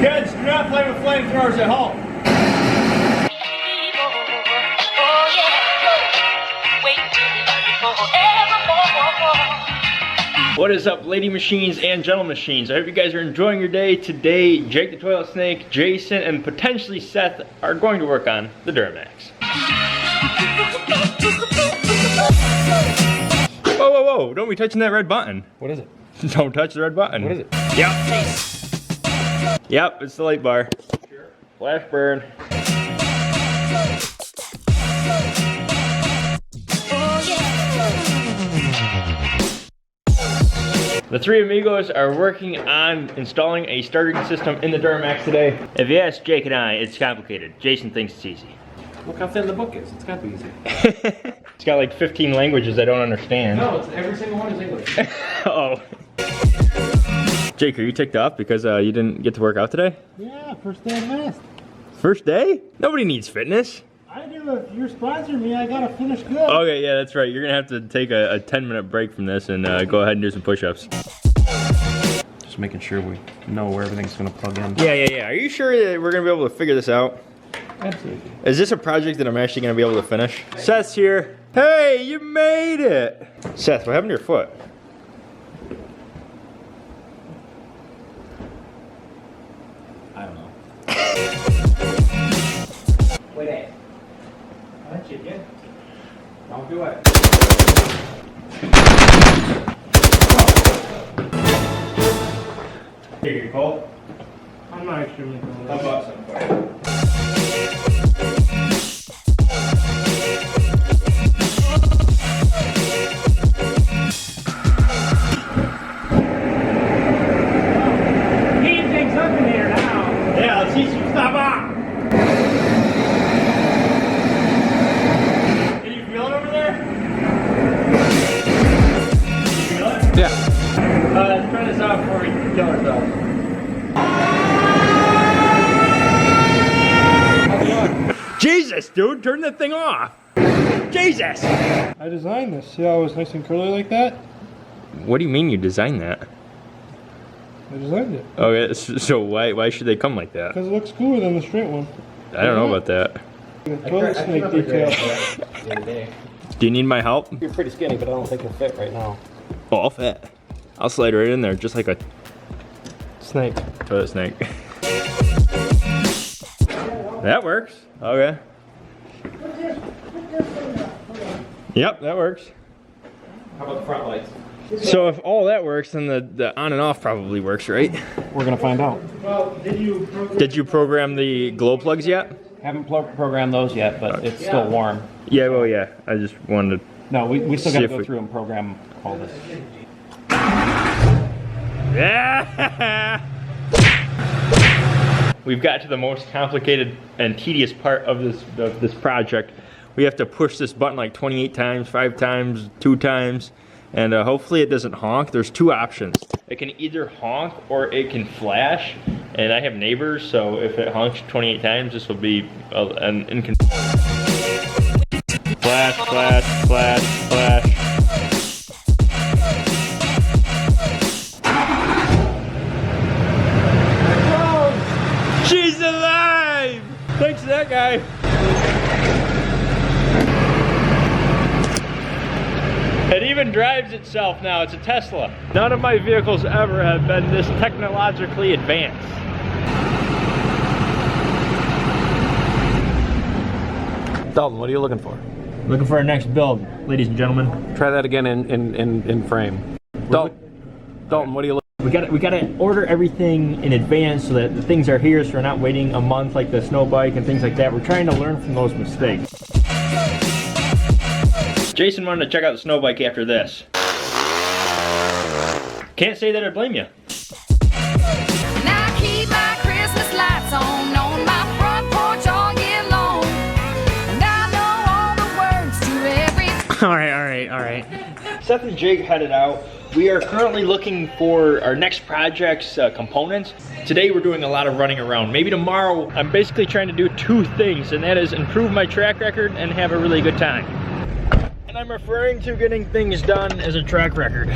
Kids, do not play with flamethrowers at home. What is up, lady machines and gentle machines? I hope you guys are enjoying your day. Today, Jake the Toilet Snake, Jason, and potentially Seth are going to work on the Duramax. Whoa, whoa, whoa, don't be touching that red button. What is it? Don't touch the red button. What is it? Yep. Yep, it's the light bar. Sure. Flash burn. The three amigos are working on installing a starting system in the Duramax today. If you ask Jake and I, it's complicated. Jason thinks it's easy. Look how thin the book is. It's gotta be easy. It's got like 15 languages I don't understand. No, it's, every single one is English. Oh. Jake, are you ticked off because you didn't get to work out today? Yeah, first day of math. First day? Nobody needs fitness. I do. If you're sponsoring me, I gotta finish good. Okay, yeah, that's right. You're gonna have to take a 10-minute break from this and go ahead and do some push-ups. Just making sure we know where everything's gonna plug in. Yeah. Are you sure that we're gonna be able to figure this out? Absolutely. Is this a project that I'm actually gonna be able to finish? Seth's here. Hey, you made it! Seth, what happened to your foot? I don't know. Wait, that's you again. Don't do it. Here, you cold? I'm not extremely cold. How about some for you? Let's try this out before we kill ourselves. Jesus, dude, turn that thing off. Jesus! I designed this. See how it was nice and curly like that? What do you mean you designed that? I designed it. Okay, so why should they come like that? Because it looks cooler than the straight one. I don't know about that. The toilet snake detail. Do you need my help? You're pretty skinny, but I don't think you'll fit right now. Oh, I'll fit. I'll slide right in there just like a Snake. toilet snake. That works. Okay. Yep, that works. How about the front lights? So if all that works, then the on and off probably works, right? We're gonna find out. Well, Did you program the glow plugs yet? Haven't programmed those yet, but it's still warm. Yeah, well, yeah. I just wanted to. No, we still See gotta if go we- through and program all this. Yeah! We've got to the most complicated and tedious part of this project. We have to push this button like 28 times, 5 times, 2 times, and hopefully it doesn't honk. There's two options. It can either honk or it can flash, and I have neighbors, so if it honks 28 times, this will be an inconvenience. Flash, flash, flash, flash. She's alive! Thanks to that guy. It even drives itself now. It's a Tesla. None of my vehicles ever have been this technologically advanced. Dalton, what are you looking for? Looking for our next build, ladies and gentlemen. Try that again in frame. Dalton, what are you looking We gotta order everything in advance so that the things are here, so we're not waiting a month like the snow bike and things like that. We're trying to learn from those mistakes. Jason wanted to check out the snow bike after this. Can't say that I blame you. Now I keep my Christmas lights on my front porch all year long. And I know all the words to every... All right. Seth and Jake headed out. We are currently looking for our next project's components. Today we're doing a lot of running around. Maybe tomorrow I'm basically trying to do two things, and that is improve my track record and have a really good time. And I'm referring to getting things done as a track record.